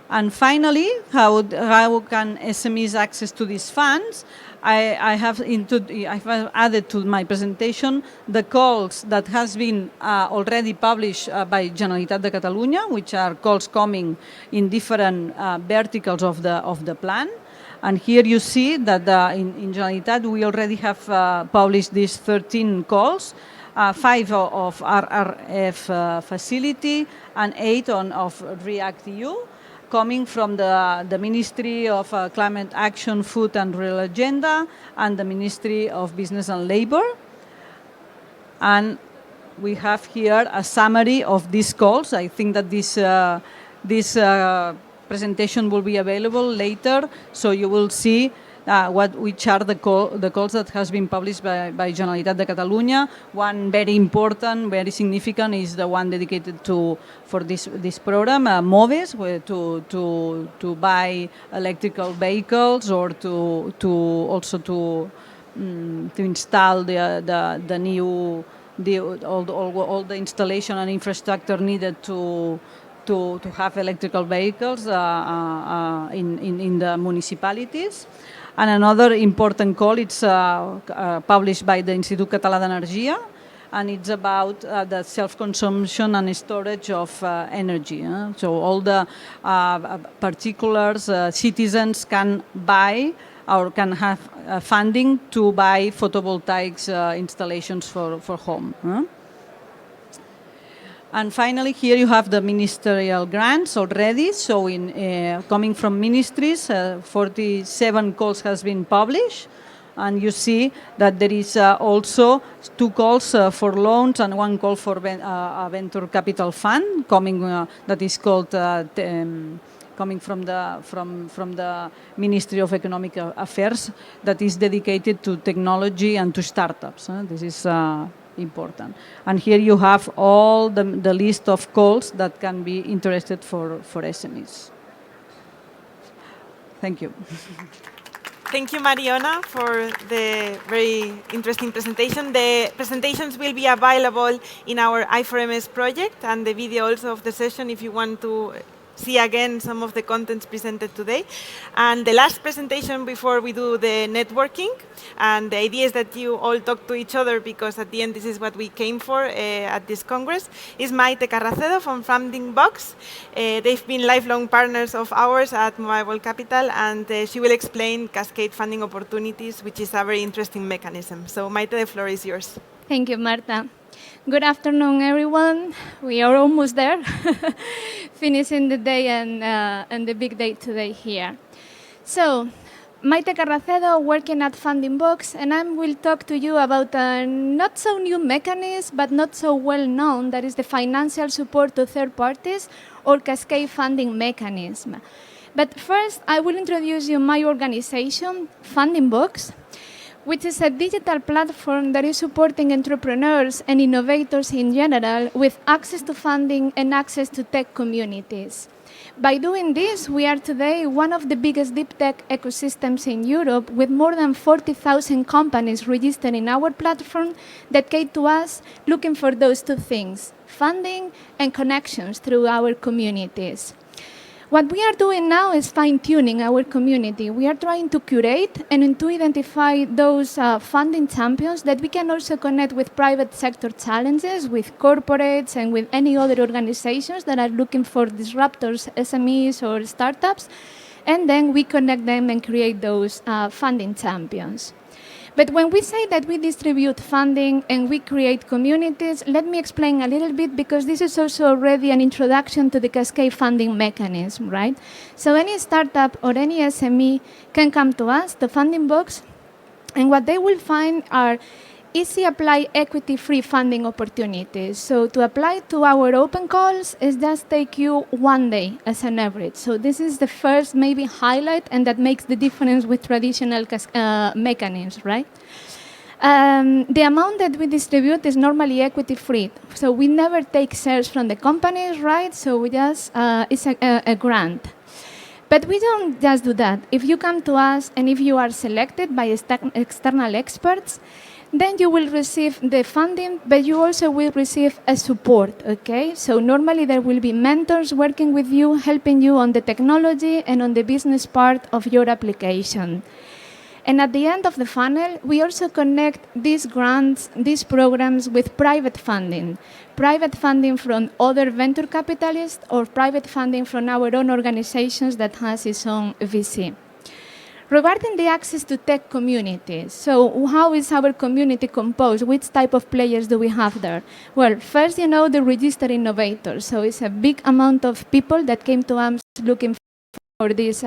And finally, how can SMEs access to these funds? I have added to my presentation the calls that has been already published by Generalitat de Catalunya, which are calls coming in different verticals of the plan. And here you see that in Generalitat we already have published these 13 calls, 5 of RRF facility and 8 of REACT-EU, coming from the Ministry of Climate Action, Food and Rural Agenda, and the Ministry of Business and Labour. And we have here a summary of these calls. I think that this presentation will be available later, so you will see which are the calls that has been published by Generalitat de Catalunya. One very important, very significant is the one dedicated for this program, MOVES, to buy electrical vehicles or to install the new all the installation and infrastructure needed to have electrical vehicles in the municipalities. And another important call, it's published by the Institut Català d'Energia, and it's about the self-consumption and storage of energy. So all the particulars, citizens can buy or can have funding to buy photovoltaics installations for home. And finally, here you have the ministerial grants already. So coming from ministries, 47 calls has been published. And you see that there is also 2 calls for loans and 1 call for a venture capital fund coming that is called coming from the Ministry of Economic Affairs, that is dedicated to technology and to startups. This is important. And here you have all the list of calls that can be interested for SMEs. Thank you. Thank you, Mariona, for the very interesting presentation. The presentations will be available in our I4MS project, and the video also of the session if you want to see again some of the contents presented today. And the last presentation before we do the networking, and the idea is that you all talk to each other, because at the end this is what we came for at this Congress, is Maite Carracedo from Funding Box. They've been lifelong partners of ours at Mobile Capital, and she will explain Cascade funding opportunities, which is a very interesting mechanism. So Maite, the floor is yours. Thank you, Marta. Good afternoon, everyone. We are almost there, finishing the day and the big day today here. So, Maite Carracedo, working at Funding Box, and I will talk to you about a not so new mechanism, but not so well known, that is the financial support to third parties, or Cascade funding mechanism. But first, I will introduce you my organization, Funding Box, which is a digital platform that is supporting entrepreneurs and innovators in general with access to funding and access to tech communities. By doing this, we are today one of the biggest deep tech ecosystems in Europe, with more than 40,000 companies registered in our platform that came to us looking for those 2 things, funding and connections through our communities. What we are doing now is fine-tuning our community. We are trying to curate and to identify those funding champions that we can also connect with private sector challenges, with corporates and with any other organizations that are looking for disruptors, SMEs or startups, and then we connect them and create those funding champions. But when we say that we distribute funding and we create communities, let me explain a little bit, because this is also already an introduction to the Cascade funding mechanism, right? So any startup or any SME can come to us, the funding box, and what they will find are easy apply equity-free funding opportunities. So to apply to our open calls, it just take you 1 day as an average. So this is the first maybe highlight, and that makes the difference with traditional mechanisms, right? The amount that we distribute is normally equity-free. So we never take shares from the companies, right? So we just, it's a grant. But we don't just do that. If you come to us and if you are selected by external experts, then you will receive the funding, but you also will receive a support, okay? So normally there will be mentors working with you, helping you on the technology and on the business part of your application. And at the end of the funnel, we also connect these grants, these programs with private funding from other venture capitalists or private funding from our own organizations that has its own VC. Regarding the access to tech communities, so how is our community composed? Which type of players do we have there? Well, first, the registered innovators. So it's a big amount of people that came to us looking for this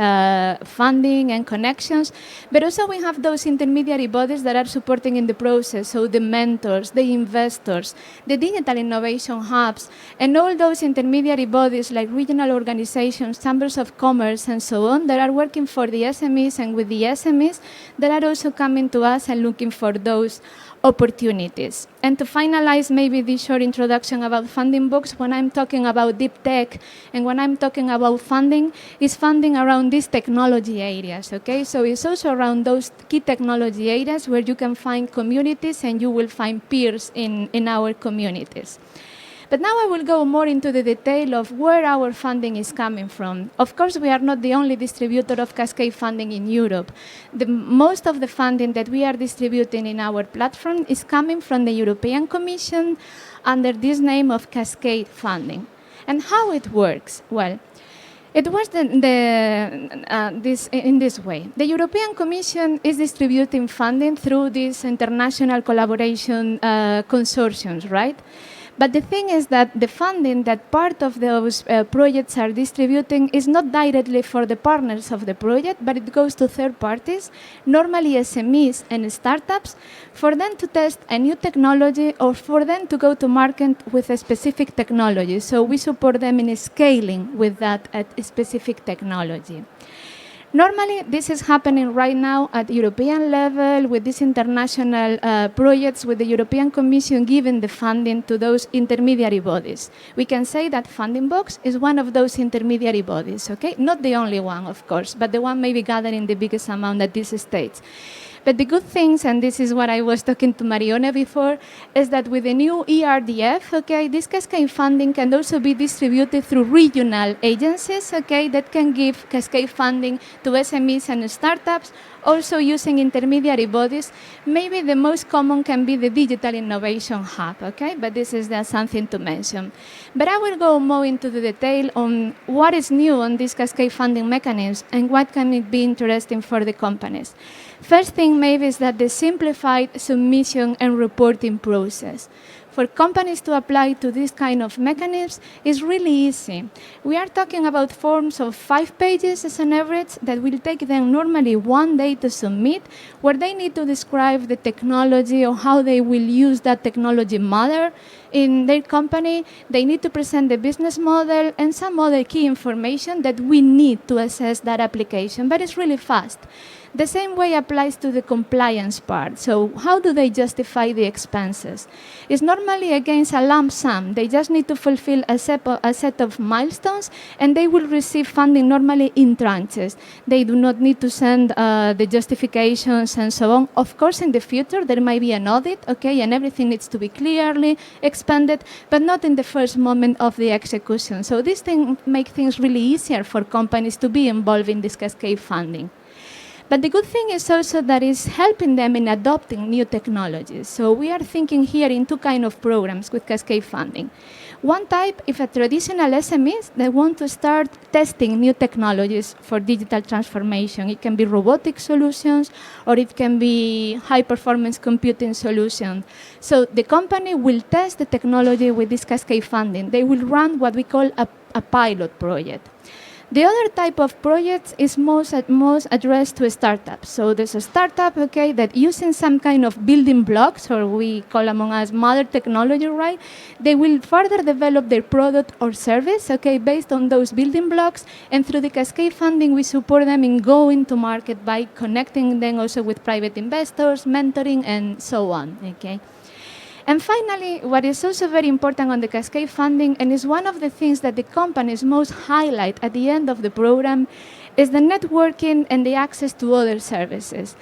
funding and connections, but also we have those intermediary bodies that are supporting in the process, so the mentors, the investors, the digital innovation hubs, and all those intermediary bodies like regional organizations, chambers of commerce, and so on, that are working for the SMEs and with the SMEs that are also coming to us and looking for those opportunities. And to finalize maybe this short introduction about funding books, when I'm talking about deep tech and when I'm talking about funding, it's funding around these technology areas, okay? So it's also around those key technology areas where you can find communities and you will find peers in our communities. But now I will go more into the detail of where our funding is coming from. Of course, we are not the only distributor of Cascade funding in Europe. Most of the funding that we are distributing in our platform is coming from the European Commission under this name of Cascade funding. And how it works? Well, it works in this way. The European Commission is distributing funding through these international collaboration consortiums, right? But the thing is that the funding that part of those projects are distributing is not directly for the partners of the project, but it goes to third parties, normally SMEs and startups, for them to test a new technology or for them to go to market with a specific technology. So we support them in scaling with that specific technology. Normally, this is happening right now at European level with these international projects, with the European Commission giving the funding to those intermediary bodies. We can say that Funding Box is one of those intermediary bodies, okay? Not the only one, of course, but the one maybe gathering the biggest amount at these states. But the good things, and this is what I was talking to Marione before, is that with the new ERDF, okay, this Cascade funding can also be distributed through regional agencies, okay, that can give Cascade funding to SMEs and startups, also using intermediary bodies. Maybe the most common can be the Digital Innovation Hub, okay, but this is just something to mention. But I will go more into the detail on what is new on this Cascade funding mechanism and what can it be interesting for the companies. First thing maybe is that the simplified submission and reporting process. For companies to apply to this kind of mechanisms is really easy. We are talking about forms of 5 pages as an average that will take them normally 1 day to submit, where they need to describe the technology or how they will use that technology model in their company. They need to present the business model and some other key information that we need to assess that application, but it's really fast. The same way applies to the compliance part. So how do they justify the expenses? It's normally against a lump sum. They just need to fulfill a set of milestones, and they will receive funding normally in tranches. They do not need to send the justifications and so on. Of course, in the future, there might be an audit, okay, and everything needs to be clearly explained expanded, but not in the first moment of the execution. So this thing makes things really easier for companies to be involved in this Cascade funding. But the good thing is also that it's helping them in adopting new technologies. So we are thinking here in two kinds of programs with Cascade funding. One type, if a traditional SMEs, they want to start testing new technologies for digital transformation. It can be robotic solutions, or it can be high-performance computing solutions. So the company will test the technology with this Cascade funding. They will run what we call a pilot project. The other type of projects is most addressed to startups. So there's a startup, okay, that using some kind of building blocks, or we call among us mother technology, right? They will further develop their product or service, okay, based on those building blocks. And through the Cascade funding, we support them in going to market by connecting them also with private investors, mentoring, and so on, okay? And finally, what is also very important on the Cascade funding, and is one of the things that the companies most highlight at the end of the program, is the networking and the access to other services.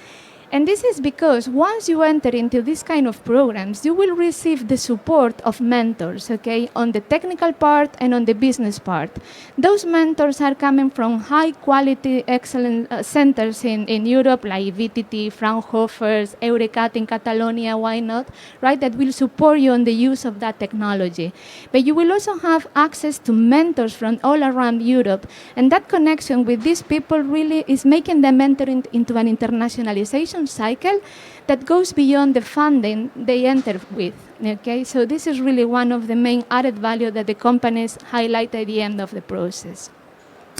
And this is because once you enter into this kind of programs, you will receive the support of mentors, okay, on the technical part and on the business part. Those mentors are coming from high-quality, excellent centers in Europe, like VTT, Fraunhofer's, Eurecat in Catalonia, why not, right, that will support you on the use of that technology. But you will also have access to mentors from all around Europe, and that connection with these people really is making them enter into an internationalization cycle that goes beyond the funding they enter with, okay? So this is really one of the main added value that the companies highlight at the end of the process.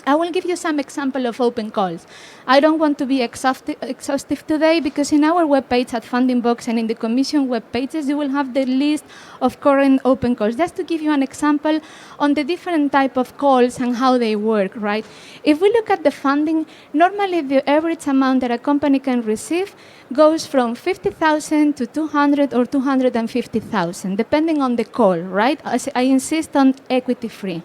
I will give you some example of open calls. I don't want to be exhaustive today, because in our webpage at Funding Box and in the Commission web pages, you will have the list of current open calls. Just to give you an example on the different type of calls and how they work, right? If we look at the funding, normally the average amount that a company can receive goes from 50,000 to 200 or 250,000, depending on the call, right? I insist on equity free.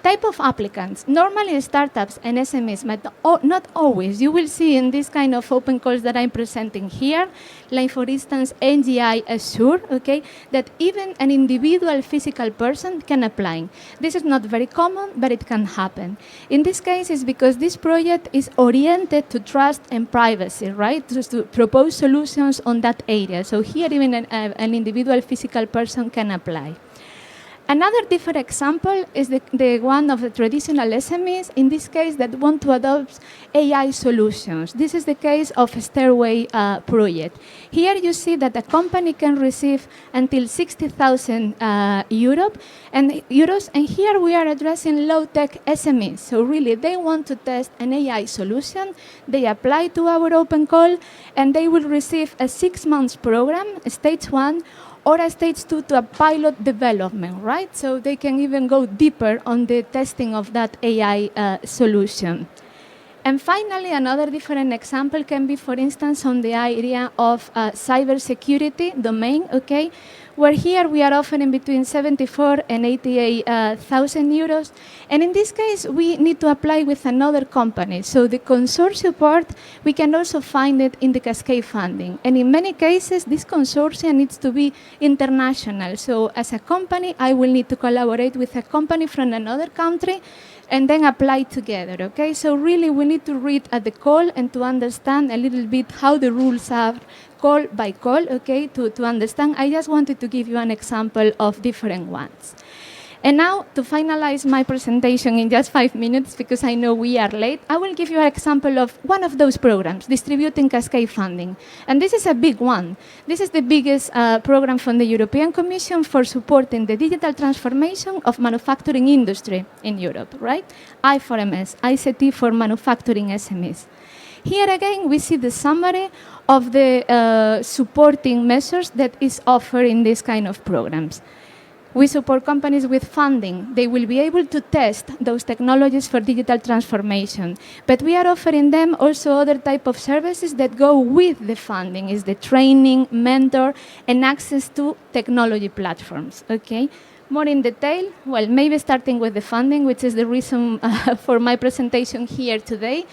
Type of applicants, normally startups and SMEs, but not always. You will see in this kind of open calls that I'm presenting here, like for instance, NGI Assure, okay, that even an individual physical person can apply. This is not very common, but it can happen. In this case, it's because this project is oriented to trust and privacy, right, just to propose solutions on that area. So here, even an individual physical person can apply. Another different example is the one of the traditional SMEs, in this case, that want to adopt AI solutions. This is the case of a Stairway project. Here you see that a company can receive until 60,000 euros, and here we are addressing low-tech SMEs. So really, they want to test an AI solution. They apply to our open call, and they will receive a 6-month program, stage 1, or a stage 2 to a pilot development, right? So they can even go deeper on the testing of that AI solution. And finally, another different example can be, for instance, on the area of cybersecurity domain, okay, where here we are offering between 74 and 88,000 euros. And in this case, we need to apply with another company. So the consortium part, we can also find it in the Cascade funding. And in many cases, this consortium needs to be international. So as a company, I will need to collaborate with a company from another country and then apply together, okay? So really, we need to read at the call and to understand a little bit how the rules are call by call, okay, to understand. I just wanted to give you an example of different ones. And now, to finalize my presentation in just 5 minutes, because I know we are late, I will give you an example of one of those programs, distributing Cascade funding. And this is a big one. This is the biggest program from the European Commission for supporting the digital transformation of manufacturing industry in Europe, right? I4MS, ICT for manufacturing SMEs. Here again, we see the summary of the supporting measures that is offered in this kind of programs. We support companies with funding. They will be able to test those technologies for digital transformation. But we are offering them also other type of services that go with the funding, is the training, mentor, and access to technology platforms, okay? More in detail, well, maybe starting with the funding, which is the reason for my presentation here today.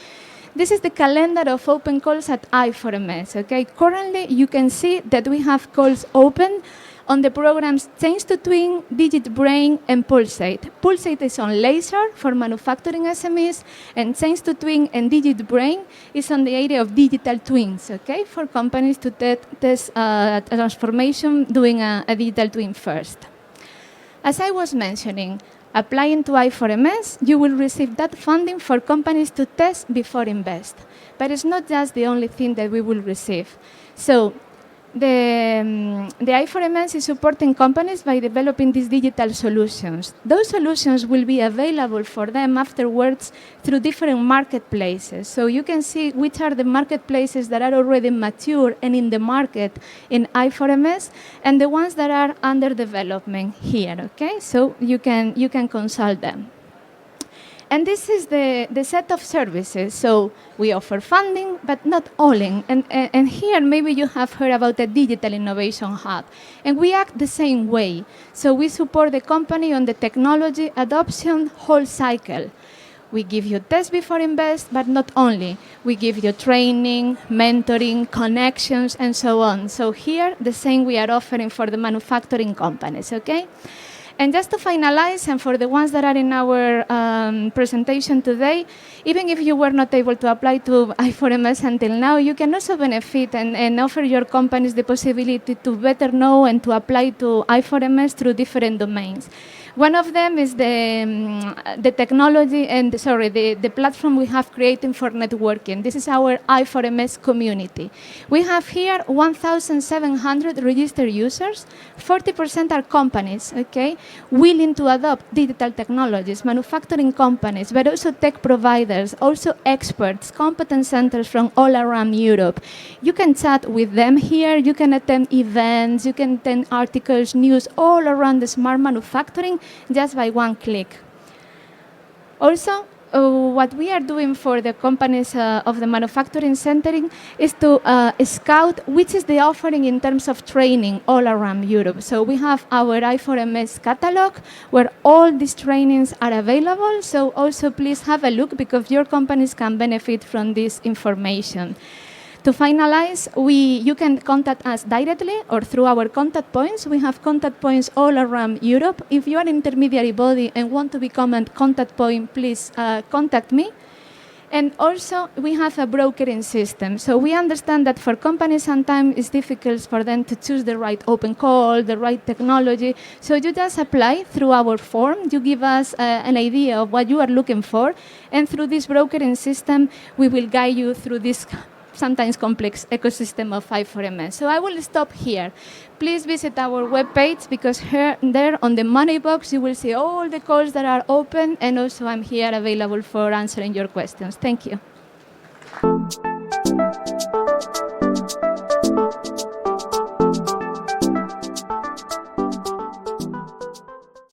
This is the calendar of open calls at I4MS, okay? Currently, you can see that we have calls open on the programs Change to Twin, Digit Brain, and Pulsate. Pulsate is on laser for manufacturing SMEs, and Change to Twin and Digit Brain is on the area of digital twins, okay, for companies to test transformation doing a digital twin first. As I was mentioning, applying to I4MS, you will receive that funding for companies to test before invest. But it's not just the only thing that we will receive. So the I4MS is supporting companies by developing these digital solutions. Those solutions will be available for them afterwards through different marketplaces. So you can see which are the marketplaces that are already mature and in the market in I4MS, and the ones that are under development here, okay? So you can consult them. And this is the set of services. So we offer funding, but not all in. And here, maybe you have heard about the Digital Innovation Hub. And we act the same way. So we support the company on the technology adoption whole cycle. We give you test before invest, but not only. We give you training, mentoring, connections, and so on. So here, the same we are offering for the manufacturing companies, okay? And just to finalize, and for the ones that are in our presentation today, even if you were not able to apply to I4MS until now, you can also benefit and offer your companies the possibility to better know and to apply to I4MS through different domains. One of them is the technology and, the platform we have created for networking. This is our I4MS community. We have here 1,700 registered users. 40% are companies, okay, willing to adopt digital technologies, manufacturing companies, but also tech providers, also experts, competence centers from all around Europe. You can chat with them here. You can attend events. You can attend articles, news all around the smart manufacturing just by one click. Also, what we are doing for the companies of the manufacturing centering is to scout which is the offering in terms of training all around Europe. So we have our I4MS catalog where all these trainings are available. So also please have a look because your companies can benefit from this information. To finalize, you can contact us directly or through our contact points. We have contact points all around Europe. If you are an intermediary body and want to become a contact point, please contact me. And also, we have a brokering system. So we understand that for companies, sometimes it's difficult for them to choose the right open call, the right technology. So you just apply through our form. You give us an idea of what you are looking for. And through this brokering system, we will guide you through this sometimes complex ecosystem of I4MS. So I will stop here. Please visit our webpage because there on the money box you will see all the calls that are open, and also I'm here available for answering your questions. Thank you.